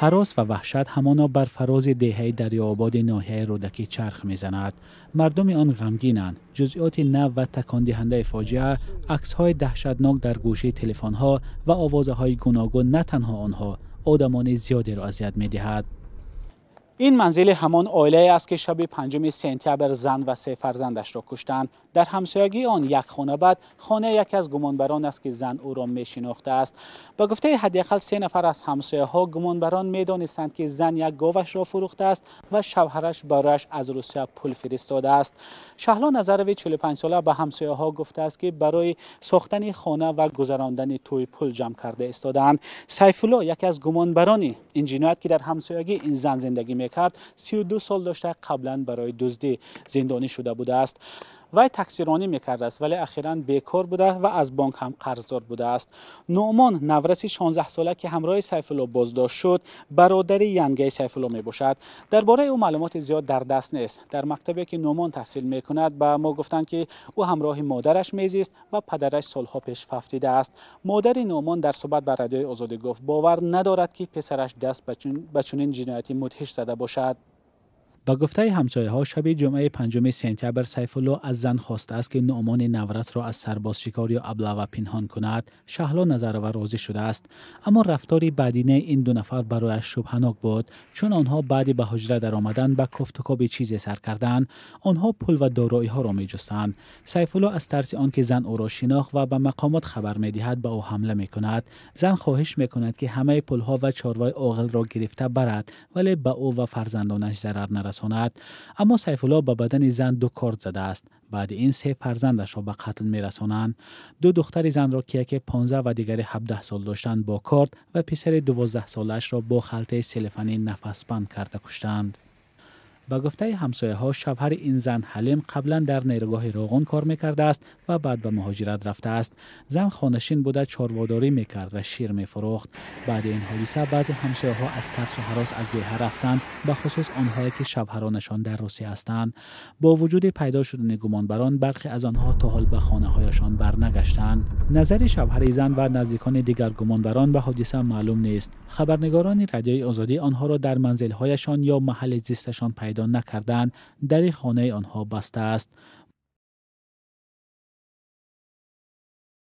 هراس و وحشت همانا بر فراز دهه دریاآباد ناحیه رودکی چرخ میزند. مردم آن غمگینند. جزئیات نو و تکان دهنده فاجعه، عکس‌های دهشتناک در گوشه تلفن‌ها و آوازهای گوناگون نه تنها آنها، آدمان زیادی را اذیت می‌دهد. این منزل همان عائله است که شب 5 سپتامبر زن و 3 فرزندش را کشتند. در همسایگی آن یک خانه بعد خانه یکی از گمانبران است که زن او را میشناخته است. با گفته حداقل 3 نفر از همسایه‌ها، گمانبران میدانستند که زن یک گاوش را فروخته است و شوهرش برایش از روسیه پول فرستاده است. شهلا نظروی 45 ساله به همسایه‌ها گفته است که برای ساختن خانه و گذراندن توی پول جمع کرده ایستادند. سیف الله یکی از گمانبران این جنایت که در همسایگی این زن زندگی میکرد 32 سال داشته قبلا برای دزدی زندانی شده بوده است. وی تکثیرانی میکرده است ولی اخیراً بیکار بوده و از بانک هم قرضدار بوده است. نعمان نورس 16 ساله که همراه سیف الله بازداشت شد برادر ینگه سیف الله میباشد. درباره او معلومات زیاد در دست نیست. در مکتبی که نعمان تحصیل میکند به ما گفتند که او همراه مادرش میزیست و پدرش سالها پیش فوتیده است. مادر نعمان در صحبت با رادیوی آزادی گفت باور ندارد که پسرش دست به چنین جنایتی مدهش زده باشد. با گفته همسایه‌ها شب جمعه 5 سپتامبر سیف الله از زن خواسته است که نعمان نورس را از سرباز شکار یا ابله پنهان کند. شهلا نظروی راضی شده است، اما رفتار بدینه این دو نفر برایش شبهه‌ناک بود، چون آنها بعد به حجره در آمدن به کفت و کاب چیزی سر کردند. آنها پول و دارایی‌ها را می‌جستند. سیف الله از ترس آنکه زن او را شناخت و به مقامات خبر می‌دهد به او حمله می‌کند. زن خواهش می‌کند که همه پول‌ها و چاروای عاقل را گرفته برد ولی به او و فرزندانش ضرر نرساند. اما سیف الله به بدن زن 2 کارت زده است. بعد این 3 فرزندش را به قتل می‌رسانند. 2 دختر زن را که یکی 15 و دیگری 17 سال داشتند با کارت و پسر 12 سالش را با خلطه سلفانی نفس بند کرده کشتند. با گفته همسایه‌ها شوهر این زن حلیم قبلا در نیروگاه راغون کار می‌کرده است و بعد به مهاجرت رفته است. زن خانشین بوده، چارواداری می‌کرد و شیر می‌فروخت. بعد این حادثه بعضی همسایه‌ها از ترس و هراس از ده رفتند، به خصوص آنهایی که شوهرانشان در روسیه هستند. با وجود پیدا شدن گمانبران برخی از آنها تا حال به خانه‌هایشان برنگشتند. نظر شوهر زن و نزدیکان دیگر گمانبران به حادثه معلوم نیست. خبرنگاران رادیوی آزادی آنها را در منزل‌هایشان یا محل زیستشان پیدا نکردند. در خانه آنها بسته است.